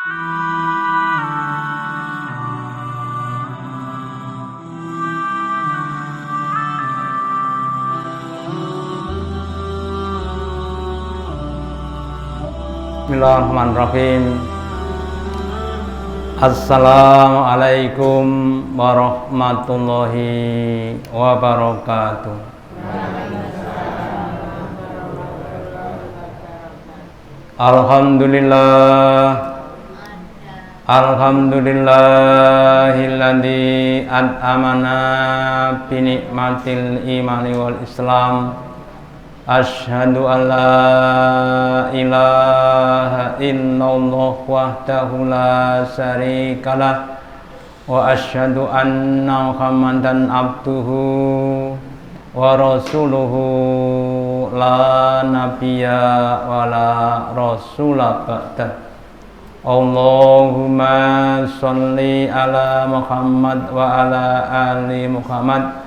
Bismillahirrahmanirrahim. Assalamualaikum warahmatullahi wabarakatuh. Alhamdulillahilladzi at'amana bi nikmatil imani wal islam. Asyhadu an la ilaha illallah wahdahu la syarikalah wa asyhadu anna Muhammadan abduhu wa rasuluhu la nabiyya wa la rasula ba'dah. Allahumma sholli ala Muhammad wa ala ali Muhammad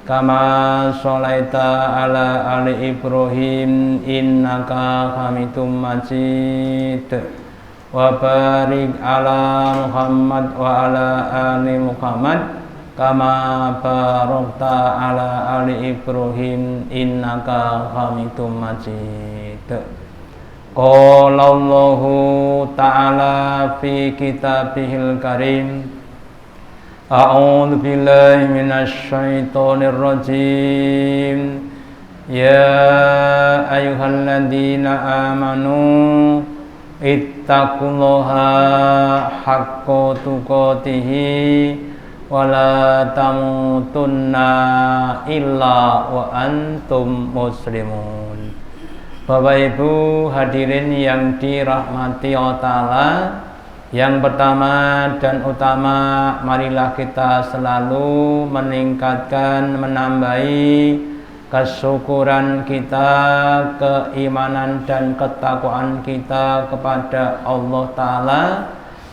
kama sholaita ala ali Ibrahim innaka hamidum majid wa barik ala Muhammad wa ala ali Muhammad kama barakta ala ali Ibrahim innaka hamidum majid. Qala Allahu ta'ala fi kitabihil karim. A'udzu billahi minasy syaithanir rajim. Ya ayyuhalladzina amanu ittaqullaha haqqa tuqatih wa la tamutunna illa wa antum muslimun. Bapak Ibu hadirin yang dirahmati Allah Ta'ala, yang pertama dan utama, marilah kita selalu meningkatkan, menambahi kesyukuran kita, keimanan dan ketakwaan kita kepada Allah Ta'ala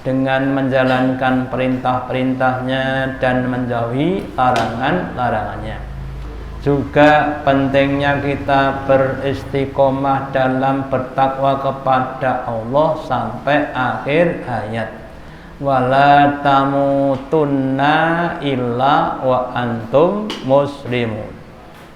dengan menjalankan perintah-perintahnya dan menjauhi larangan-larangannya. Juga pentingnya kita beristiqomah dalam bertakwa kepada Allah sampai akhir hayat. Wala tamutunna illa wa antum muslimun.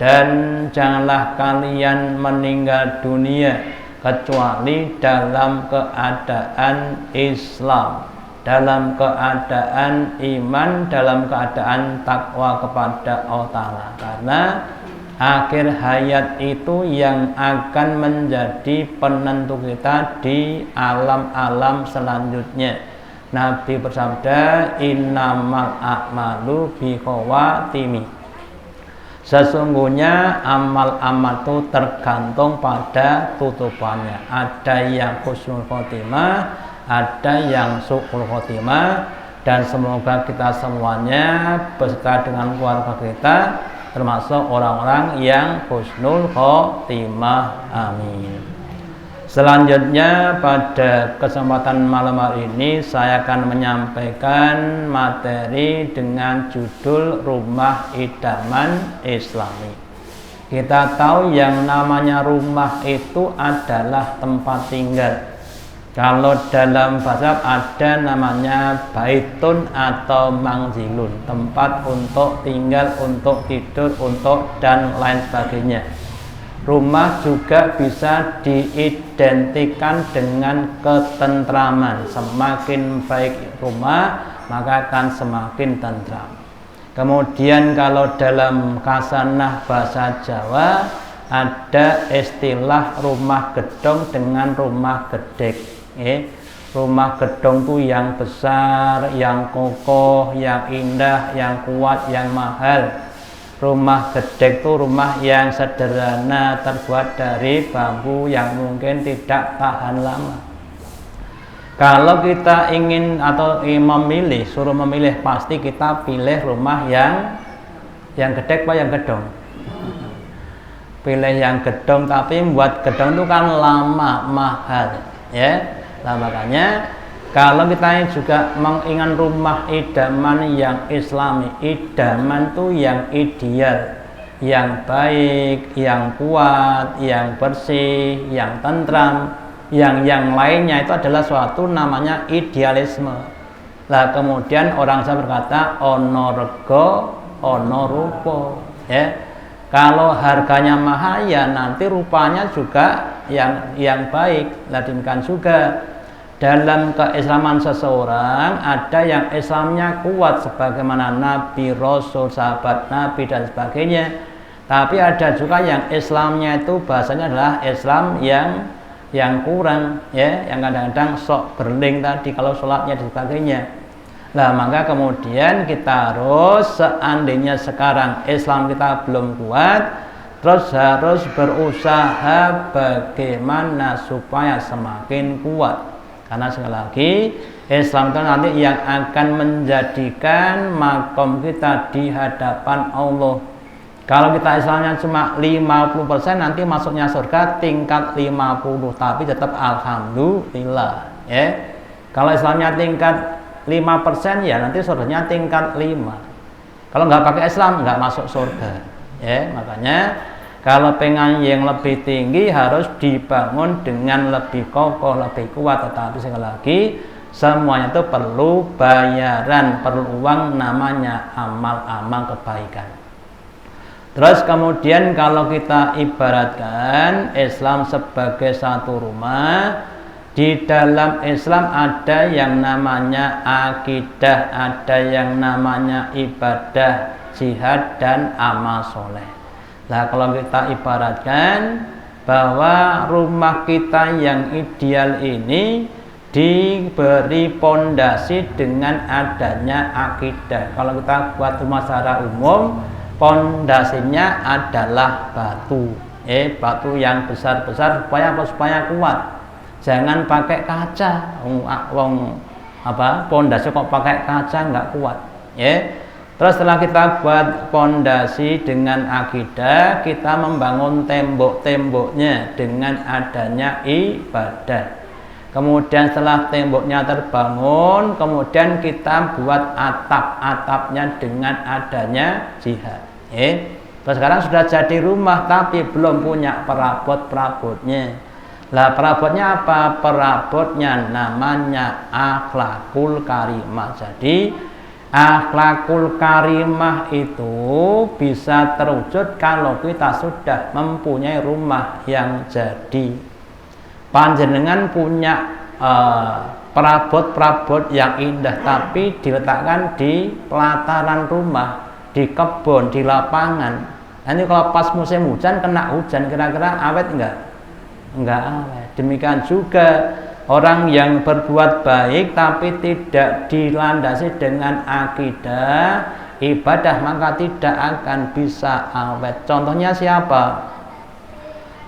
Dan janganlah kalian meninggal dunia kecuali dalam keadaan Islam, dalam keadaan iman, dalam keadaan takwa kepada Allah Ta'ala. Karena akhir hayat itu yang akan menjadi penentu kita di alam-alam selanjutnya. Nabi bersabda, innamal a'malu bikhawatimi. Sesungguhnya amal-amal itu tergantung pada tutupannya. Ada yang husnul khotimah, ada yang su'ul khotimah, dan semoga kita semuanya beserta dengan keluarga kita termasuk orang-orang yang husnul khotimah. Amin. Selanjutnya pada kesempatan malam hari ini saya akan menyampaikan materi dengan judul Rumah Idaman Islami. Kita tahu yang namanya rumah itu adalah tempat tinggal. Kalau dalam bahasa ada namanya baitun atau mangzilun, tempat untuk tinggal, untuk tidur, untuk dan lain sebagainya. Rumah juga bisa diidentikan dengan ketentraman. Semakin baik rumah, maka akan semakin tentram. Kemudian kalau dalam kasanah bahasa Jawa ada istilah rumah gedong dengan rumah gedek. Rumah gedong itu yang besar, yang kokoh, yang indah, yang kuat, yang mahal. Rumah gedek itu rumah yang sederhana, terbuat dari bambu yang mungkin tidak tahan lama. Kalau kita ingin atau memilih, suruh memilih, pasti kita pilih rumah yang gedek apa yang gedong? Pilih yang gedong, tapi buat gedong itu kan lama, mahal, ya. Nah, makanya kalau kita juga menginginkan rumah idaman yang islami, idaman itu yang ideal, yang baik, yang kuat, yang bersih, yang tentram, yang lainnya itu adalah suatu namanya idealisme. Lah kemudian orang saya berkata ono rego ono rupa, ya. Kalau harganya mahal ya nanti rupanya juga yang baik. Ladinkan juga dalam keislaman seseorang ada yang Islamnya kuat sebagaimana Nabi, Rasul, sahabat Nabi dan sebagainya. Tapi ada juga yang Islamnya itu bahasanya adalah Islam yang kurang, ya, yang kadang-kadang sok berling tadi kalau sholatnya dan sebagainya. Nah, maka kemudian kita harus, seandainya sekarang Islam kita belum kuat, terus harus berusaha bagaimana supaya semakin kuat. Karena sekali lagi Islam itu nanti yang akan menjadikan makom kita di hadapan Allah. Kalau kita Islamnya cuma 50%, nanti masuknya surga tingkat 50, tapi tetap alhamdulillah, ya. Kalau Islamnya tingkat 5%, ya nanti surganya tingkat 5. Kalau nggak pakai Islam nggak masuk surga, ya. Makanya kalau pengen yang lebih tinggi harus dibangun dengan lebih kokoh, lebih kuat. Tetapi sekali lagi semuanya itu perlu bayaran, perlu uang, namanya amal-amal kebaikan. Terus kemudian kalau kita ibaratkan Islam sebagai satu rumah, di dalam Islam ada yang namanya akidah, ada yang namanya ibadah, jihad, dan amal soleh. Nah, kalau kita ibaratkan bahwa rumah kita yang ideal ini diberi pondasi dengan adanya akidah. Kalau kita buat rumah secara umum, pondasinya adalah batu, batu yang besar-besar supaya kuat. Jangan pakai kaca, pondasi kok pakai kaca nggak kuat, ya. Terus setelah kita buat pondasi dengan akidah, kita membangun tembok-temboknya dengan adanya ibadah. Kemudian setelah temboknya terbangun, kemudian kita buat atap-atapnya dengan adanya jihad. Terus sekarang sudah jadi rumah tapi belum punya perabot-perabotnya. Lah perabotnya apa? Perabotnya namanya akhlakul karimah. Jadi akhlakul karimah itu bisa terwujud kalau kita sudah mempunyai rumah yang jadi. Panjenengan punya perabot-perabot yang indah tapi diletakkan di pelataran rumah, di kebun, di lapangan. Nanti kalau pas musim hujan kena hujan, kira-kira awet enggak? Enggak awet. Demikian juga orang yang berbuat baik tapi tidak dilandasi dengan akidah ibadah, maka tidak akan bisa awet. Contohnya siapa?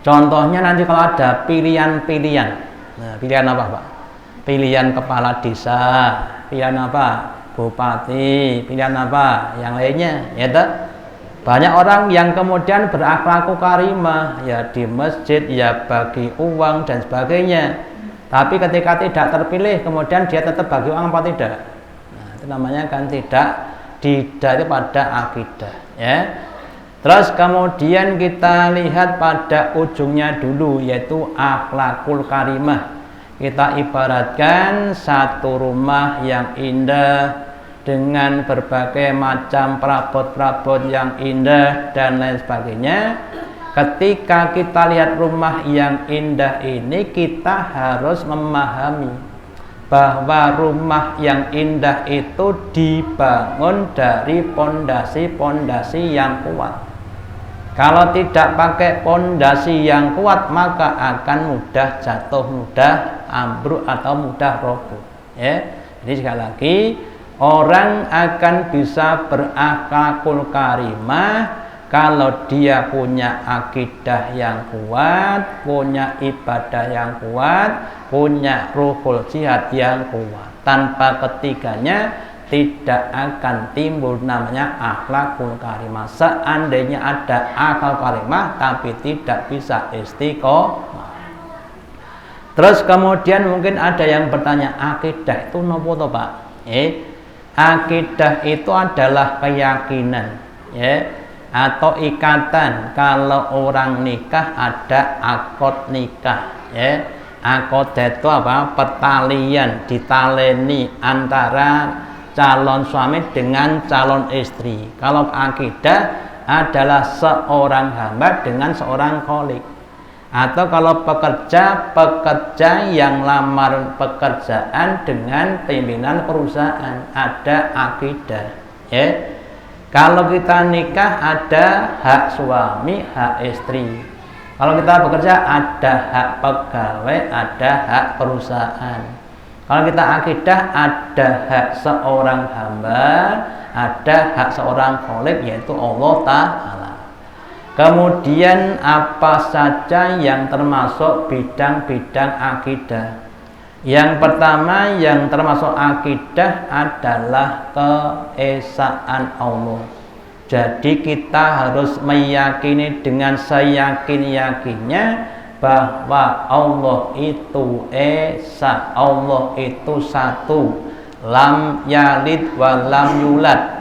Contohnya nanti kalau ada pilihan-pilihan. Nah, pilihan apa, Pak? Pilihan kepala desa, pilihan apa? Bupati, pilihan apa? Yang lainnya, ya toh? Banyak orang yang kemudian berakhlakul karimah, ya di masjid, ya bagi uang dan sebagainya. Tapi ketika tidak terpilih, kemudian dia tetap bagi uang apa tidak? Nah, itu namanya kan tidak pada akidah, ya. Terus kemudian kita lihat pada ujungnya dulu, yaitu akhlakul karimah. Kita ibaratkan satu rumah yang indah dengan berbagai macam perabot-perabot yang indah dan lain sebagainya. Ketika kita lihat rumah yang indah ini, kita harus memahami bahwa rumah yang indah itu dibangun dari pondasi-pondasi yang kuat. Kalau tidak pakai pondasi yang kuat, maka akan mudah jatuh, mudah ambruk atau mudah roboh, ya. Jadi sekali lagi, orang akan bisa berakhlakul karimah kalau dia punya akidah yang kuat, punya ibadah yang kuat, punya ruhul jihad yang kuat. Tanpa ketiganya tidak akan timbul namanya akhlakul karimah. Seandainya ada akal karimah tapi tidak bisa istiqomah. Terus kemudian mungkin ada yang bertanya, akidah itu nopo to, Pak? Akidah itu adalah keyakinan, ya, atau ikatan. Kalau orang nikah ada akad nikah, ya. Aqodah itu apa? Pertalian, ditaleni antara calon suami dengan calon istri. Kalau akidah adalah seorang hamba dengan seorang kholik. Atau kalau pekerja yang lamar pekerjaan dengan pimpinan perusahaan, ada akidah. Ya. Kalau kita nikah ada hak suami, hak istri. Kalau kita bekerja ada hak pegawai, ada hak perusahaan. Kalau kita akidah ada hak seorang hamba, ada hak seorang kholik yaitu Allah Ta'ala. Kemudian apa saja yang termasuk bidang-bidang akidah? Yang pertama yang termasuk akidah adalah keesaan Allah. Jadi kita harus meyakini dengan seyakin-yakinnya bahwa Allah itu esa, Allah itu satu, lam yalid wa lam yulad,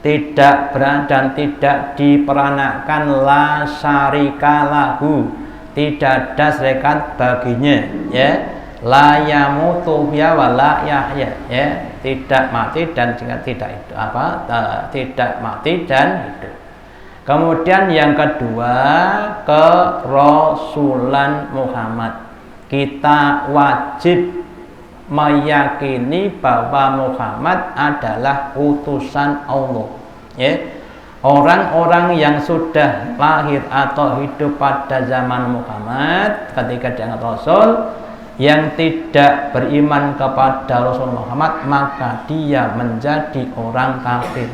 tidak berat dan tidak diperanakan, la syarika lahu, tidak ada serikat baginya, ya, la yamutu ya wa la yahya, ya, tidak mati dan juga tidak itu tidak mati dan hidup. Kemudian yang kedua, kerasulan Muhammad. Kita wajib meyakini bahwa Muhammad adalah utusan Allah. Ya. Orang-orang yang sudah lahir atau hidup pada zaman Muhammad ketika diangkat Rasul, yang tidak beriman kepada Rasul Muhammad, maka dia menjadi orang kafir.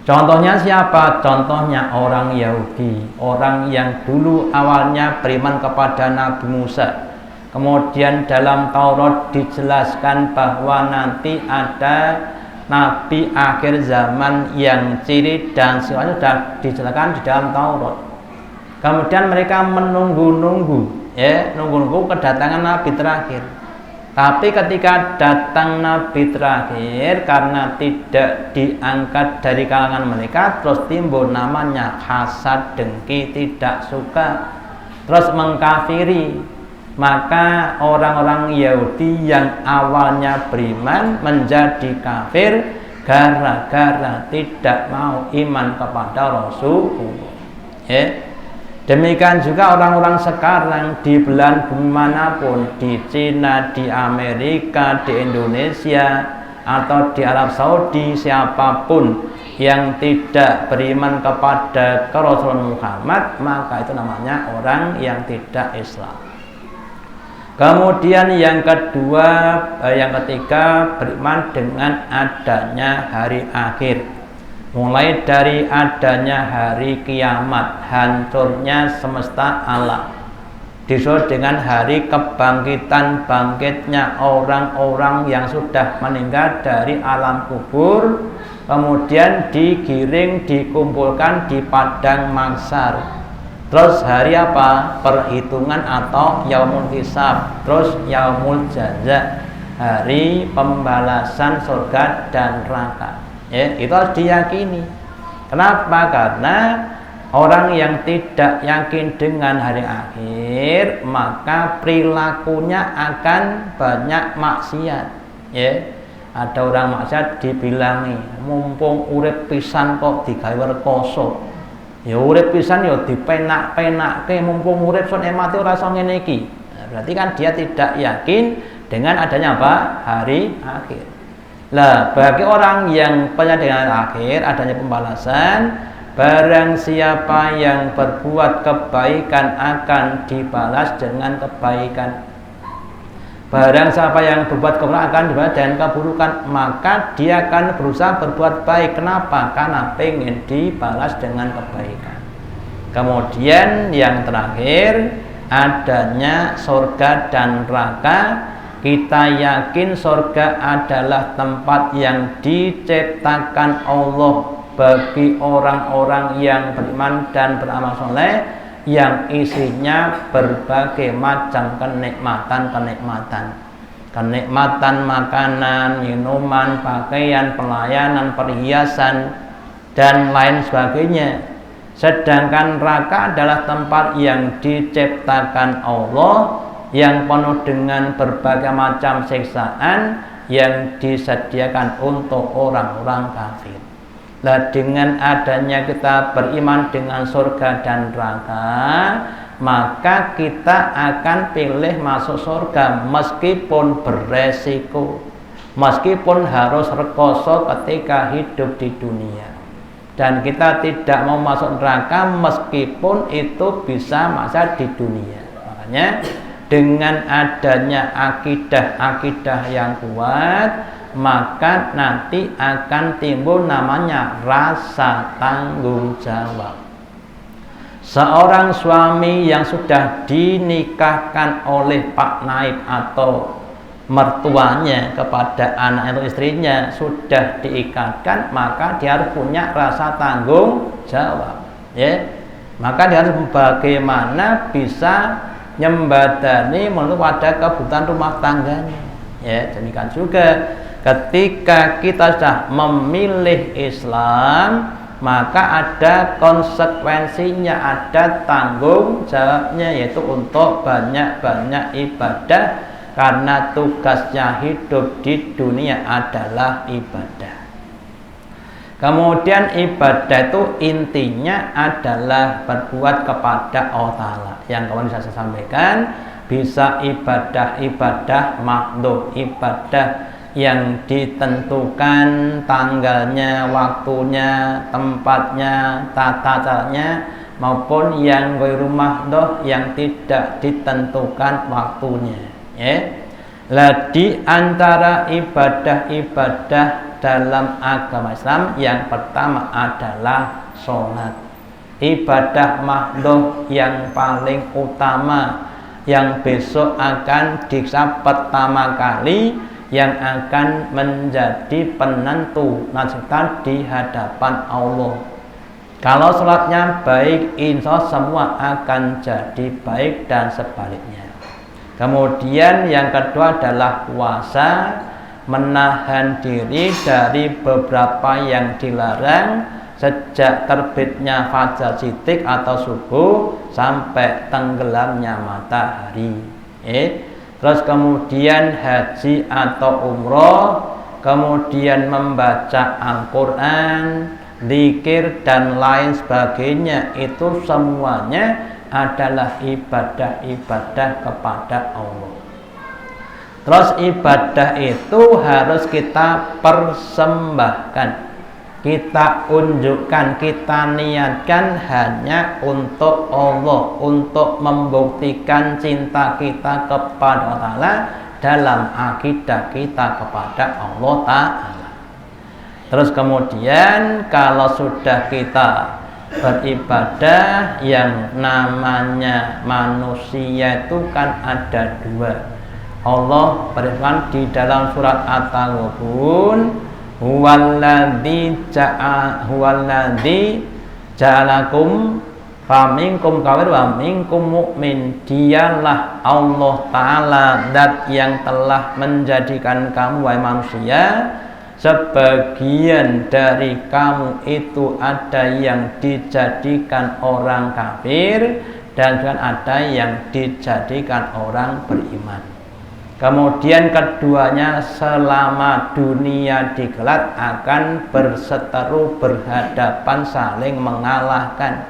Contohnya siapa? Contohnya orang Yahudi, orang yang dulu awalnya beriman kepada Nabi Musa. Kemudian dalam Taurat dijelaskan bahwa nanti ada Nabi akhir zaman yang ciri dan semuanya sudah dijelaskan di dalam Taurat. Kemudian mereka menunggu-nunggu, ya, nunggu-nunggu kedatangan Nabi terakhir. Tapi ketika datang Nabi terakhir, karena tidak diangkat dari kalangan mereka, terus timbul namanya hasad, dengki, tidak suka, terus mengkafiri. Maka orang-orang Yahudi yang awalnya beriman menjadi kafir gara-gara tidak mau iman kepada Rasulullah. Demikian juga orang-orang sekarang di belahan bumi manapun, di Cina, di Amerika, di Indonesia, atau di Arab Saudi, siapapun yang tidak beriman kepada Rasulullah Muhammad, maka itu namanya orang yang tidak Islam. Kemudian yang kedua, yang ketiga, beriman dengan adanya hari akhir. Mulai dari adanya hari kiamat, hancurnya semesta alam, disusul dengan hari kebangkitan, bangkitnya orang-orang yang sudah meninggal dari alam kubur, kemudian digiring, dikumpulkan di padang mahsyar. Terus hari apa? Perhitungan atau yaumul hisab, terus yaumul jaza, hari pembalasan surga dan neraka. Ya, itu harus diyakini. Kenapa? Karena orang yang tidak yakin dengan hari akhir, maka perilakunya akan banyak maksiat. Ya, ada orang maksiat dibilangi, mumpung urip pisan kok digawe rekoso. Ya urip pisan ya dipenak-penakke, mumpung urip son mati ora iso ngene iki. Nah, berarti kan dia tidak yakin dengan adanya apa? Hari akhir. Lah, bagi orang yang percaya dengan akhir, adanya pembalasan, barang siapa yang berbuat kebaikan akan dibalas dengan kebaikan. Barang siapa yang berbuat keburukan akan dibalas dengan keburukan, maka dia akan berusaha berbuat baik. Kenapa? Karena pengen dibalas dengan kebaikan. Kemudian yang terakhir, adanya surga dan neraka. Kita yakin surga adalah tempat yang diciptakan Allah bagi orang-orang yang beriman dan beramal soleh, yang isinya berbagai macam kenikmatan makanan, minuman, pakaian, pelayanan, perhiasan, dan lain sebagainya. Sedangkan neraka adalah tempat yang diciptakan Allah yang penuh dengan berbagai macam siksaan yang disediakan untuk orang-orang kafir. Nah, dengan adanya kita beriman dengan surga dan neraka, maka kita akan pilih masuk surga meskipun beresiko, meskipun harus rekoso ketika hidup di dunia. Dan kita tidak mau masuk neraka meskipun itu bisa masa di dunia. Makanya dengan adanya akidah-akidah yang kuat, maka nanti akan timbul namanya rasa tanggung jawab. Seorang suami yang sudah dinikahkan oleh Pak Naib atau mertuanya kepada anak atau istrinya sudah diikatkan, maka dia harus punya rasa tanggung jawab, ya. Maka dia harus bagaimana bisa nyembadani menurut pada kebutuhan rumah tangganya, ya. Demikian juga ketika kita sudah memilih Islam, maka ada konsekuensinya, ada tanggung jawabnya, yaitu untuk banyak-banyak ibadah, karena tugasnya hidup di dunia adalah ibadah. Kemudian ibadah itu intinya adalah berbuat kepada Allah Ta'ala. Yang kemarin saya sampaikan, bisa ibadah-ibadah makhluk, ibadah yang ditentukan tanggalnya, waktunya, tempatnya, tata caranya, maupun yang ghairu makhluk yang tidak ditentukan waktunya, ya. Lah, di antara ibadah-ibadah dalam agama Islam yang pertama adalah sholat. Ibadah makhluk yang paling utama yang besok akan dihisab pertama kali, yang akan menjadi penentu nasib di hadapan Allah. Kalau sholatnya baik, insya Allah semua akan jadi baik, dan sebaliknya. Kemudian yang kedua adalah puasa, menahan diri dari beberapa yang dilarang sejak terbitnya fajar sidik atau subuh sampai tenggelamnya matahari. Terus kemudian haji atau umroh, kemudian membaca Al-Quran, zikir dan lain sebagainya, itu semuanya adalah ibadah-ibadah kepada Allah. Terus ibadah itu harus kita persembahkan, kita unjukkan, kita niatkan hanya untuk Allah, untuk membuktikan cinta kita kepada Allah Ta'ala dalam akidah kita kepada Allah Ta'ala. Terus kemudian kalau sudah kita beribadah, yang namanya manusia itu kan ada dua. Allah berfirman di dalam surat At-Taghabun, huwaladzi ja'alakum faminkum kafir wa minkum mu'min. Dialah Allah Ta'ala zat yang telah menjadikan kamu wahai manusia, sebagian dari kamu itu ada yang dijadikan orang kafir, dan juga ada yang dijadikan orang beriman. Kemudian keduanya selama dunia digelar akan berseteru, berhadapan, saling mengalahkan.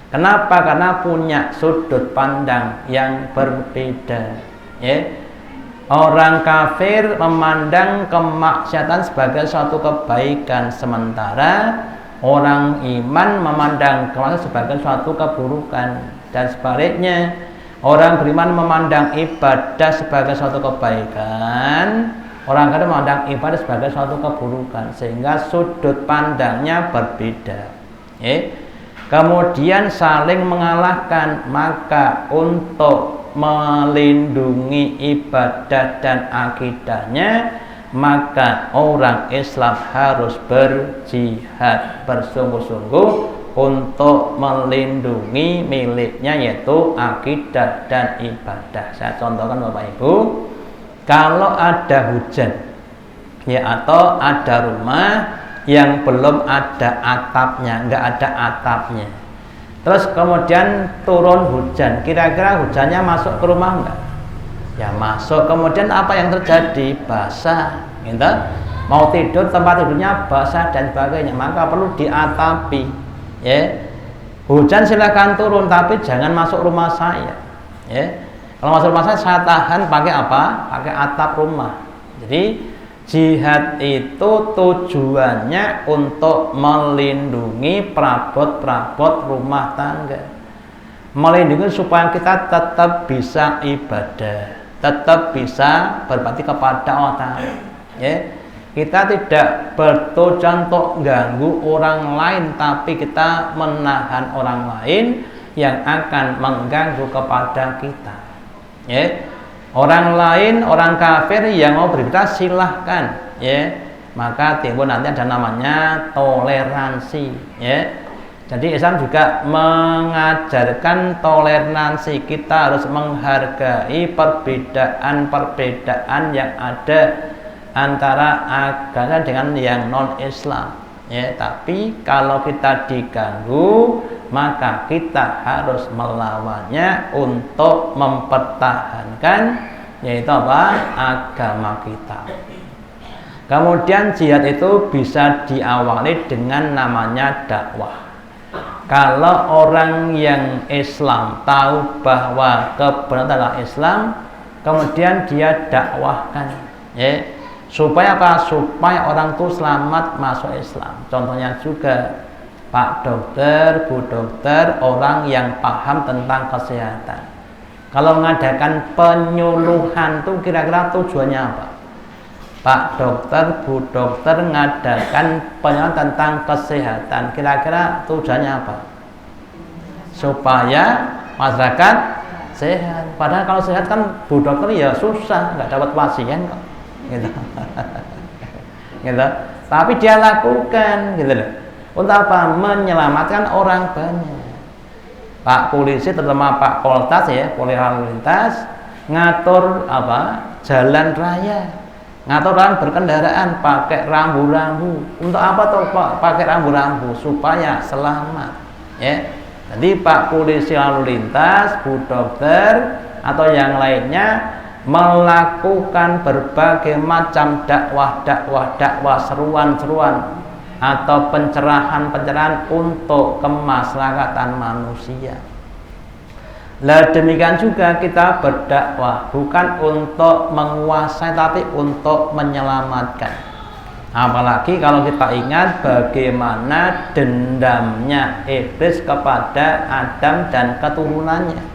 Kenapa? Karena punya sudut pandang yang berbeda, ya. Orang kafir memandang kemaksiatan sebagai suatu kebaikan, sementara orang iman memandang kemaksiatan sebagai suatu keburukan, dan sebaliknya. Orang beriman memandang ibadah sebagai suatu kebaikan, orang kafir memandang ibadah sebagai suatu keburukan, sehingga sudut pandangnya berbeda. Kemudian saling mengalahkan, maka untuk melindungi ibadah dan akidahnya, maka orang Islam harus berjihad bersungguh-sungguh untuk melindungi miliknya, yaitu akidah dan ibadah. Saya contohkan Bapak Ibu, kalau ada hujan, ya, atau ada rumah yang belum ada atapnya, nggak ada atapnya, Terus kemudian turun hujan, kira-kira hujannya masuk ke rumah enggak? Ya masuk. Kemudian apa yang terjadi? Basah, gitu. Mau tidur, tempat tidurnya basah dan sebagainya, maka perlu diatapi. Ya, hujan silakan turun, tapi jangan masuk rumah saya. Ya, kalau masuk rumah saya tahan pakai apa? Pakai atap rumah. Jadi jihad itu tujuannya untuk melindungi perabot-perabot rumah tangga, melindungi supaya kita tetap bisa ibadah, tetap bisa berbakti kepada Allah. Ya, kita tidak bertujuan untuk ganggu orang lain, tapi kita menahan orang lain yang akan mengganggu kepada kita. Ya, orang lain, orang kafir yang mau beribadah silahkan. Ya, maka timbul nanti ada namanya toleransi. Ya, jadi Islam juga mengajarkan toleransi. Kita harus menghargai perbedaan-perbedaan yang ada antara agama dengan yang non-Islam. Ya, tapi kalau kita diganggu, maka kita harus melawannya untuk mempertahankan yaitu apa? Agama kita. Kemudian jihad itu bisa diawali dengan namanya dakwah. Kalau orang yang Islam tahu bahwa kebenaran adalah Islam, kemudian dia dakwahkan, ya, supaya apa? Supaya orang itu selamat masuk Islam. Contohnya juga Pak dokter, Bu dokter, orang yang paham tentang kesehatan. Kalau mengadakan penyuluhan itu kira-kira tujuannya apa? Pak dokter, Bu dokter mengadakan penyuluhan tentang kesehatan, kira-kira tujuannya apa? Supaya masyarakat sehat. Padahal kalau sehat kan Bu dokter ya susah, nggak dapat pasien kok, gitu. Gitu. Tapi dia lakukan, gitu loh. Untuk apa? Menyelamatkan orang banyak. Pak polisi, terutama Pak Poltas ya, polisi lalu lintas, ngatur apa? Jalan raya, ngatur orang berkendaraan pakai rambu-rambu. Untuk apa tuh Pak pakai rambu-rambu? Supaya selamat. Ya. Jadi Pak polisi lalu lintas, Bu dokter atau yang lainnya melakukan berbagai macam dakwah, seruan-seruan atau pencerahan untuk kemaslahatan manusia. Lah demikian juga kita berdakwah bukan untuk menguasai tapi untuk menyelamatkan. Apalagi kalau kita ingat bagaimana dendamnya iblis kepada Adam dan keturunannya.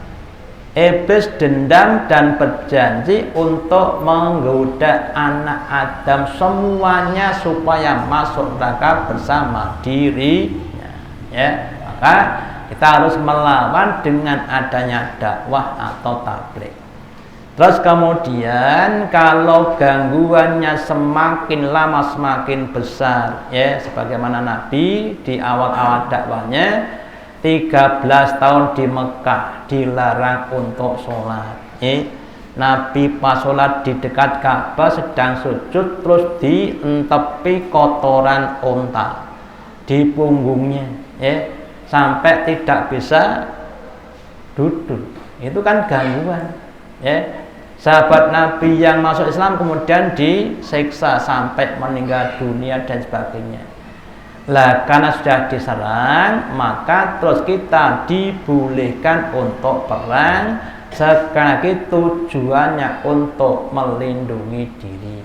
Iblis dendam dan berjanji untuk menggoda anak Adam semuanya supaya masuk neraka bersama dirinya. Ya, maka kita harus melawan dengan adanya dakwah atau tabligh. Terus kemudian kalau gangguannya semakin lama semakin besar, ya sebagaimana Nabi di awal-awal dakwahnya 13 tahun di Mekah dilarang untuk sholat. Nabi pas sholat di dekat Ka'bah sedang sujud, terus dientepi kotoran unta di punggungnya, sampai tidak bisa duduk. Itu kan gangguan. Sahabat Nabi yang masuk Islam kemudian disiksa sampai meninggal dunia dan sebagainya. Lah karena sudah diserang, maka terus kita dibolehkan untuk perang. Sekali lagi tujuannya untuk melindungi diri.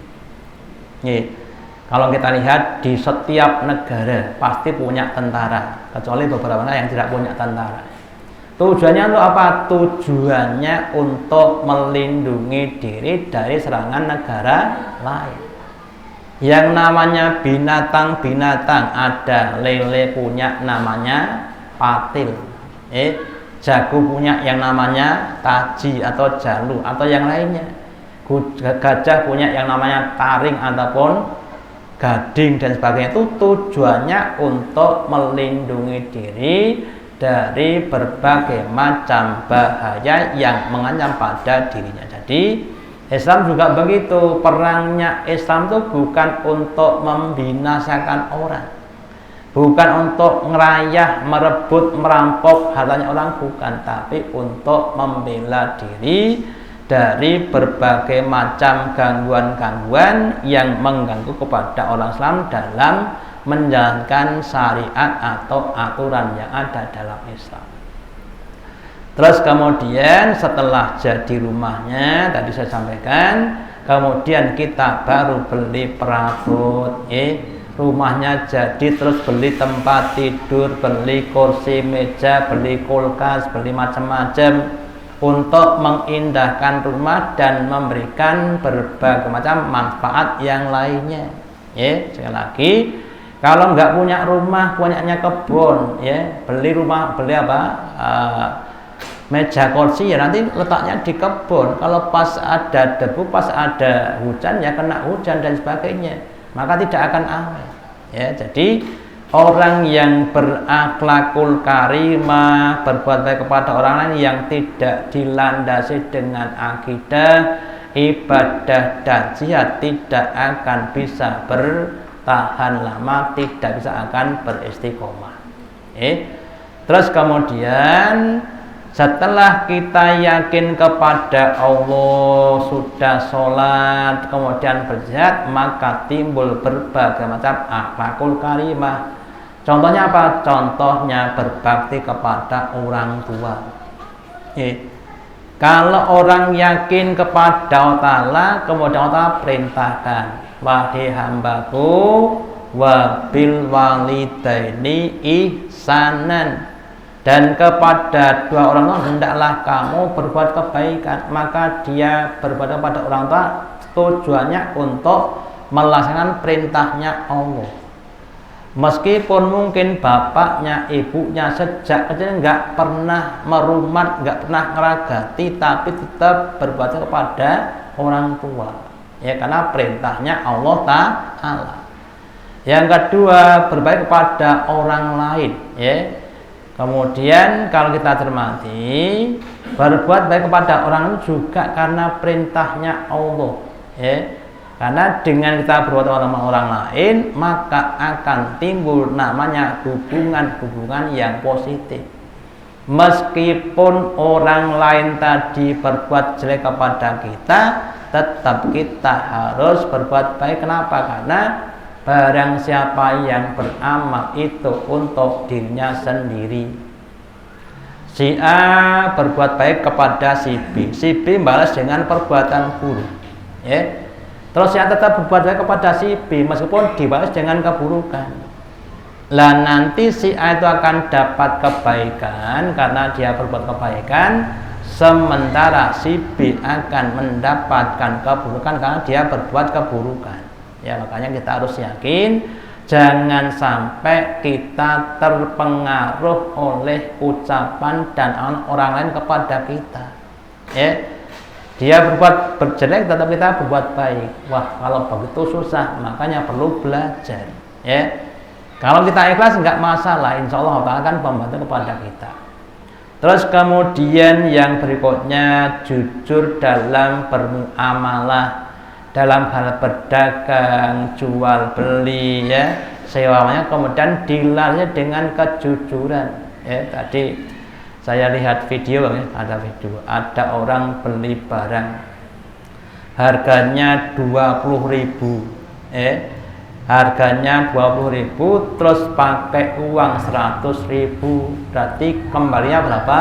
Kalau kita lihat di setiap negara pasti punya tentara, kecuali beberapa negara yang tidak punya tentara. Tujuannya untuk apa? Tujuannya untuk melindungi diri dari serangan negara lain. Yang namanya binatang-binatang, ada lele punya namanya patil, jago punya yang namanya taji atau jalu atau yang lainnya, gajah punya yang namanya taring ataupun gading dan sebagainya. Itu tujuannya untuk melindungi diri dari berbagai macam bahaya yang mengancam pada dirinya. Jadi Islam juga begitu, perangnya Islam itu bukan untuk membinasakan orang, bukan untuk ngerayah, merebut, merampok hartanya orang, bukan, tapi untuk membela diri dari berbagai macam gangguan-gangguan yang mengganggu kepada orang Islam dalam menjalankan syariat atau aturan yang ada dalam Islam. Terus kemudian setelah jadi rumahnya, tadi saya sampaikan, kemudian kita baru beli perabot, rumahnya jadi, terus beli tempat tidur, beli kursi meja, beli kulkas, beli macam-macam untuk mengindahkan rumah dan memberikan berbagai macam manfaat yang lainnya. Sekali lagi, kalau nggak punya rumah, punyanya kebun, beli rumah, beli apa? Meja kursi ya nanti letaknya di kebun. Kalau pas ada debu, pas ada hujan ya kena hujan dan sebagainya, maka tidak akan awet. Jadi orang yang berakhlakul karimah, berbuat baik kepada orang lain yang tidak dilandasi dengan akidah, ibadah dan jihad, tidak akan bisa bertahan lama, tidak bisa akan beristiqomah. Terus kemudian setelah kita yakin kepada Allah, sudah sholat, kemudian berjihad, maka timbul berbagai macam akhlakul karimah. Contohnya apa? Contohnya berbakti kepada orang tua. Kalau orang yakin kepada Allah Ta'ala, kemudian Allah perintahkan, wahai hambaku, wabil walidaini ihsanan, dan kepada dua orang tua hendaklah kamu berbuat kebaikan. Maka dia berbuat kepada orang tua tujuannya untuk melaksanakan perintahnya Allah. Meskipun mungkin bapaknya, ibunya sejak kecil nggak pernah merumat, nggak pernah ngeragati, tapi tetap berbuat kepada orang tua, karena perintahnya Allah Ta'ala. Yang kedua, berbaik kepada orang lain, Kemudian kalau kita cermati, berbuat baik kepada orang lain juga karena perintahnya Allah, Karena dengan kita berbuat kepada orang lain, maka akan timbul namanya hubungan-hubungan yang positif. Meskipun orang lain tadi berbuat jelek kepada kita, tetap kita harus berbuat baik. Kenapa? Karena barang siapa yang beramal itu untuk dirinya sendiri. Si A berbuat baik kepada si B balas dengan perbuatan buruk, Terus yang tetap berbuat baik kepada si B meskipun dibalas dengan keburukan. Lah nanti si A itu akan dapat kebaikan karena dia berbuat kebaikan, sementara si B akan mendapatkan keburukan karena dia berbuat keburukan. Makanya kita harus yakin, jangan sampai kita terpengaruh oleh ucapan dan orang lain kepada kita. Dia berbuat jelek, tetap kita berbuat baik. Wah, kalau begitu susah, makanya perlu belajar. Kalau kita ikhlas nggak masalah, insya Allah Allah akan membantu kepada kita. Terus kemudian yang berikutnya, jujur dalam bermuamalah, dalam hal berdagang, jual beli, sewanya, kemudian dilarnya dengan kejujuran. Tadi saya lihat video, ada orang beli barang harganya 20.000, harganya 20.000, terus pakai uang 100.000, berarti kembalinya berapa?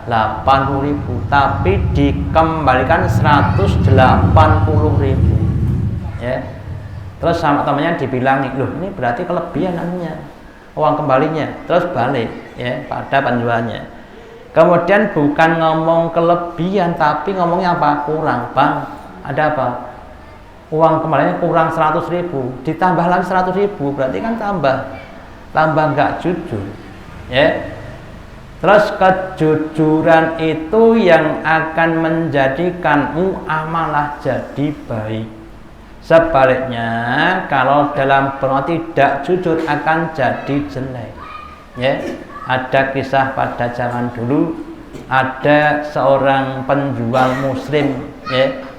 80.000, tapi dikembalikan 180.000, Terus sama temannya dibilangi, loh ini berarti kelebihan anunya, uang kembalinya, terus balik pada penjualnya. Kemudian bukan ngomong kelebihan, tapi ngomongnya apa? Kurang, Bang, ada apa? Uang kembalinya kurang 100.000, ditambah lagi 100.000, berarti kan tambah nggak jujur, Terus kejujuran itu yang akan menjadikan muamalah jadi baik. Sebaliknya, kalau dalam berbuat tidak jujur akan jadi jelek. Ada kisah pada zaman dulu, ada seorang penjual muslim,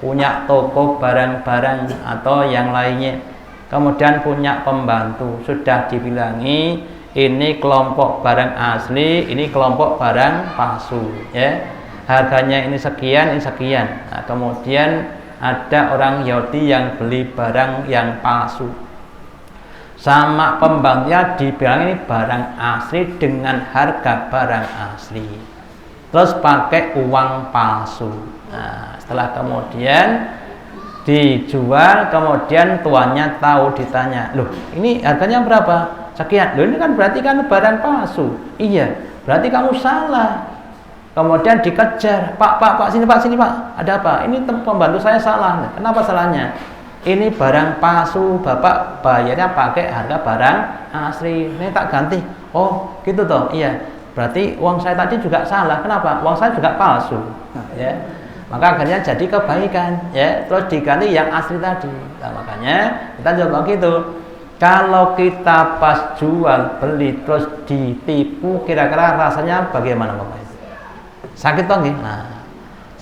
punya toko barang-barang atau yang lainnya. Kemudian punya pembantu, sudah dibilangi, ini kelompok barang asli, ini kelompok barang palsu, ya. Harganya ini sekian, ini sekian. Nah, kemudian ada orang Yahudi yang beli barang yang palsu. Sama pembantunya dibilang ini barang asli dengan harga barang asli. Terus pakai uang palsu. Nah, setelah kemudian dijual, kemudian tuannya tahu, ditanya, loh ini harganya berapa? Sekian. Loh ini kan berarti kan barang palsu. Iya, berarti kamu salah. Kemudian dikejar, pak, sini pak, ada apa? Ini pembantu saya salah. Kenapa salahnya? Ini barang palsu, bapak bayarnya pakai harga barang asli. Ini tak ganti. Oh gitu toh, iya. Berarti uang saya tadi juga salah. Kenapa? Uang saya juga palsu. Ya. Maka akhirnya jadi kebaikan, ya. Terus diganti yang asli tadi. Nah, makanya kita coba gitu. Kalau kita pas jual beli terus ditipu, kira-kira rasanya bagaimana Bapak? Sakit toh nggih. Nah,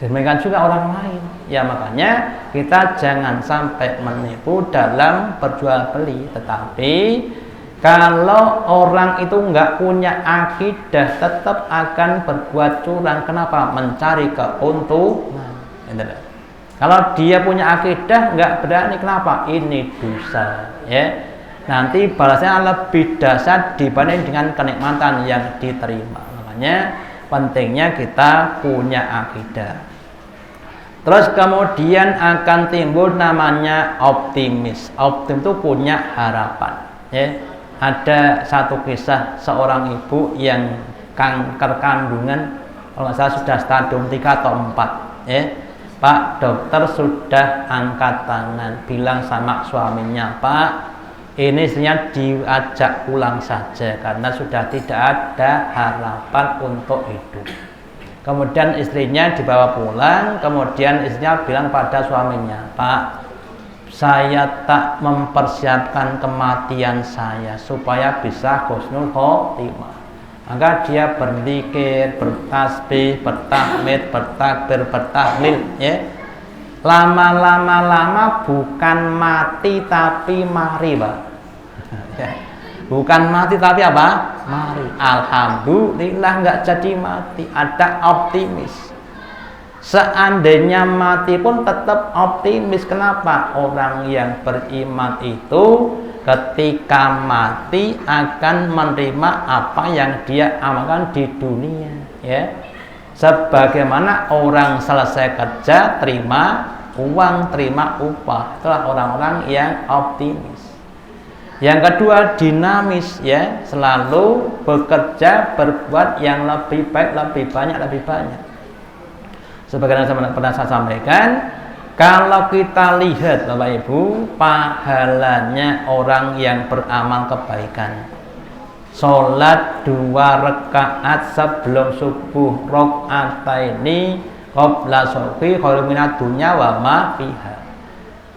demikian juga orang lain. Ya makanya kita jangan sampai menipu dalam berjual beli. Tetapi kalau orang itu nggak punya akidah, tetap akan berbuat curang. Kenapa? Mencari keuntungan. Kalau dia punya akidah, nggak berani. Kenapa? Ini dosa. Ya. Nanti balasnya lebih dahsyat dibanding dengan kenikmatan yang diterima. Makanya pentingnya kita punya akidah. Terus kemudian akan timbul namanya optimis. Optimis itu punya harapan. Ya. Ada satu kisah seorang ibu yang kanker kandungan, kalau nggak salah sudah stadium 3 atau 4. Ya. Pak dokter sudah angkat tangan, bilang sama suaminya, Pak, ini istrinya diajak pulang saja karena sudah tidak ada harapan untuk hidup. Kemudian istrinya dibawa pulang, kemudian istrinya bilang pada suaminya, Pak, saya tak mempersiapkan kematian saya supaya bisa husnul khotimah. Maka dia berzikir, bertasbih, bertahmid, bertakbir, bertahlil, ya. Lama bukan mati tapi mari, Pak. Bukan mati tapi apa? Mari. Alhamdulillah nggak jadi mati. Ada optimis. Seandainya mati pun tetap optimis. Kenapa? Orang yang beriman itu ketika mati akan menerima apa yang dia amalkan di dunia, ya. Sebagaimana orang selesai kerja terima uang, terima upah. Itulah orang-orang yang optimis. Yang kedua dinamis, ya, selalu bekerja berbuat yang lebih baik, lebih banyak. Sebagaimana pernah saya sampaikan, kalau kita lihat Bapak Ibu pahalanya orang yang beramal kebaikan, sholat 2 rakaat sebelum subuh, rakaataini qabla subhi khairun minad dunya wa ma fiha.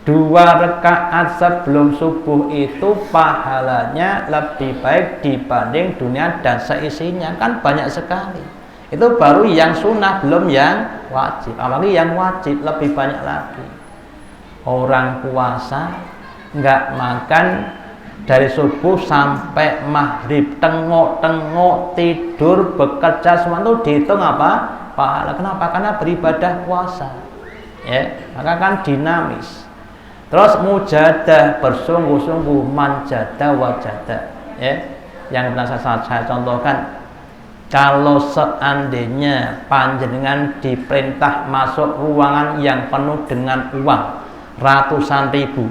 2 rakaat sebelum subuh itu pahalanya lebih baik dibanding dunia dan seisinya, kan banyak sekali. Itu baru yang sunnah, belum yang wajib. Apalagi yang wajib lebih banyak lagi. Orang puasa nggak makan dari subuh sampai maghrib, tengok tidur, bekerja, semua itu dihitung apa? Pahala. Kenapa? Karena beribadah puasa, ya. Maka kan dinamis. Terus mujadah, bersungguh-sungguh, manjadah wajadah, ya. Yang pernah saya contohkan, kalau seandainya panjenengan diperintah masuk ruangan yang penuh dengan uang ratusan ribu,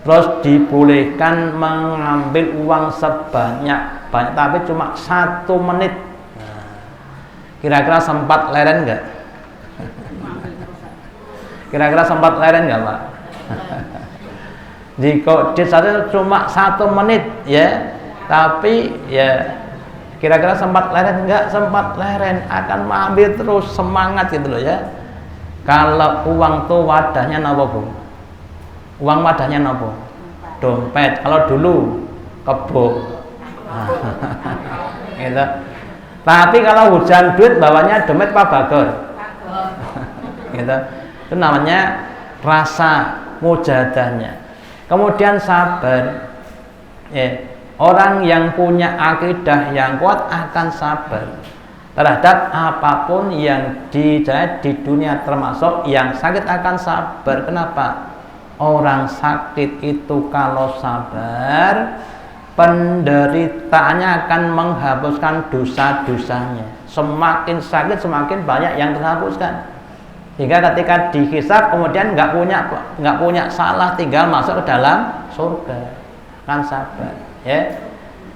terus dibolehkan mengambil uang sebanyak tapi cuma 1 menit, kira-kira sempat leren nggak? Kira-kira sempat leren nggak, Pak? Jika cuma 1 menit, ya, tapi ya kira-kira sempat leren nggak? Sempat leren, akan mengambil terus, semangat gitu loh, ya. Kalau uang tuh wadahnya nopo, Bu? Uang wadahnya nopo? Dompet. Kalau dulu kebo. Gitu. Tapi kalau hujan duit bawanya dompet Pak Bagor. Gitu. Itu namanya rasa mujadahnya. Kemudian sabar. Ya. Orang yang punya akidah yang kuat akan sabar terhadap apapun yang di dunia, termasuk yang sakit akan sabar. Kenapa? Orang sakit itu kalau sabar, penderitaannya akan menghapuskan dosa-dosanya. Semakin sakit semakin banyak yang terhapuskan. Sehingga ketika dihisab kemudian nggak punya salah, tinggal masuk ke dalam surga. Kan sabar, ya.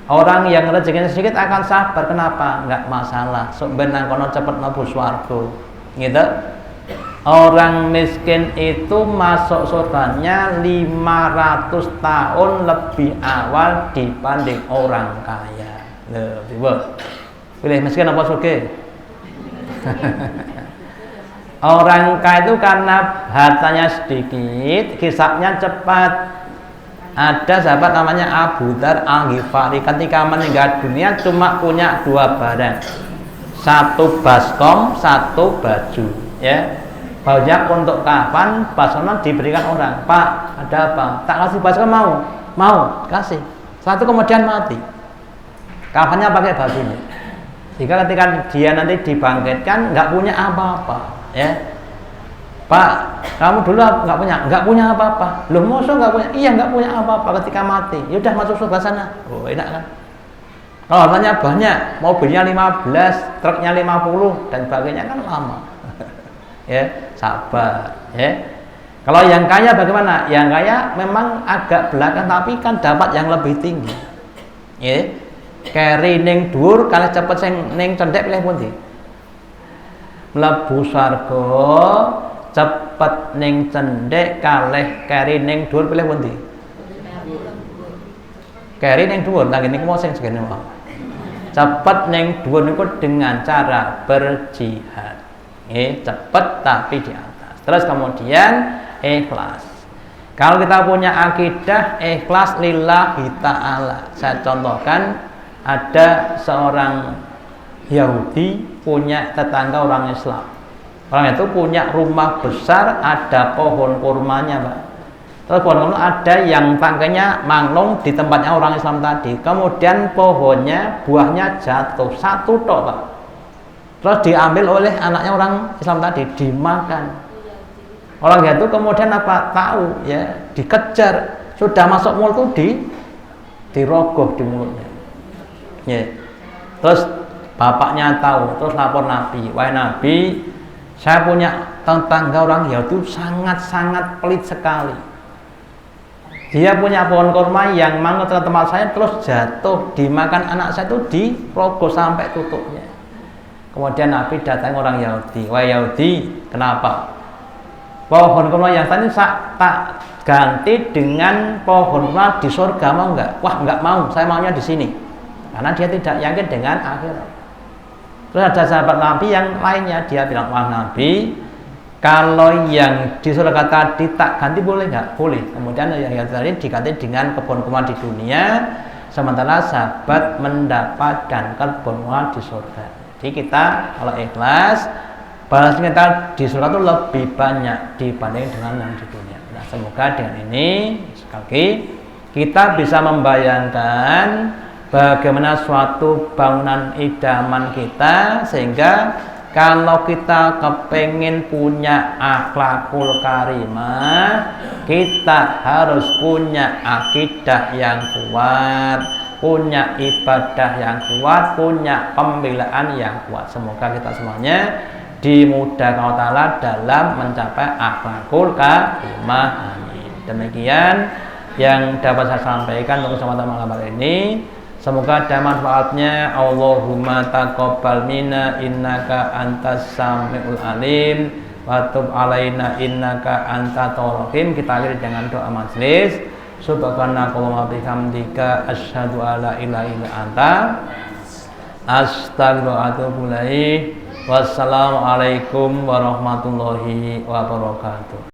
Orang yang rezekinya sedikit akan sabar. Kenapa? Nggak masalah. Sebenarnya kono cepet mlebu swarga. Gitu. Orang miskin itu masuk surganya 500 tahun lebih awal dibanding orang kaya. Loh, pilih miskin apa sugih? Orang kaya itu karena hartanya sedikit, hisabnya cepat. Ada sahabat namanya Abu Dzar Al-Ghifari, ketika meninggal dunia cuma punya 2 barang, 1 baskom, 1 baju, ya. Bajunya untuk kafan, baskomnya diberikan orang. Pak, ada apa? Tak kasih baskom, mau kasih. Setelah itu kemudian mati, kafannya pakai bajunya. Jika ketika dia nanti dibangkitkan nggak punya apa-apa, ya. Pak, kamu dulu nggak punya apa-apa. Loh, masa nggak punya? Iya, nggak punya apa-apa ketika mati. Yaudah masuk surga sana. Oh, enak kan? Kalau hartanya banyak, mobilnya 15, truknya 50 dan sebagainya, kan lama. Ya, sabar, ya. Kalau yang kaya bagaimana? Yang kaya memang agak belakang tapi kan dapat yang lebih tinggi. Ya. Keri ning dhuwur kalih cepet sing ning cendhek pilih pundi? Mlebu swarga cepet ning cendhek kalih keri ning dhuwur pilih pundi? Keri ning dhuwur, lha ngene iki sing segene wae. Cepet ning dhuwur niku dengan cara berjihad. Cepet tapi di atas. Terus kemudian ikhlas. Kalau kita punya akidah ikhlas lillahi ta'ala. Saya contohkan, ada seorang Yahudi punya tetangga orang Islam. Orang itu punya rumah besar, ada pohon kurmanya, Pak. Terus pohon kurma ada yang tangkainya manglung di tempatnya orang Islam tadi. Kemudian pohonnya, buahnya jatuh 1 tok, Pak. Terus diambil oleh anaknya orang Islam tadi, dimakan. Orang itu kemudian apa? Tahu, ya, dikejar, sudah masuk mulut itu dirogoh di mulutnya. Ya. Terus bapaknya tahu, terus lapor Nabi, wahai Nabi, saya punya tetangga orang Yahudi sangat-sangat pelit sekali. Dia punya pohon kurma yang mangut ke tempat saya, terus jatuh, dimakan anak saya itu dirogoh sampai tutupnya. Kemudian Nabi datang orang Yahudi, wahai Yahudi, kenapa? Pohon kurma yang tadi tak ganti dengan pohon kurma di surga, mau enggak? Wah, enggak mau, saya maunya di sini. Karena dia tidak yakin dengan akhirat. Terus ada sahabat Nabi yang lainnya, dia bilang, wah Nabi, kalau yang di surga tadi tak ganti boleh nggak? Boleh. Kemudian yang tadi diganti dengan kebun kurma di dunia, sementara sahabat mendapatkan kebun kurma di surga. Jadi kita kalau ikhlas, balas kita di surga itu lebih banyak dibanding dengan yang di dunia. Nah, semoga dengan ini sekali lagi kita bisa membayangkan bagaimana suatu bangunan idaman kita, sehingga kalau kita kepengen punya akhlakul karimah, kita harus punya akidah yang kuat, punya ibadah yang kuat, punya pembelaan yang kuat. Semoga kita semuanya dimudahkan Allah Ta'ala dalam mencapai akhlakul karimah. Amin. Demikian yang dapat saya sampaikan untuk kesempatan malam hari ini. Semoga ada manfaatnya. Allahumma taqabbal minna innaka antas samiul alim wa tub alaina innaka antat tawwabur rahim. Kita akhiri dengan doa majelis. Subhanakallahumma bihamdika asyhadu alla ilaha illa anta astaghfiruka wa atubu ilaik. Wassalamualaikum warahmatullahi wabarakatuh.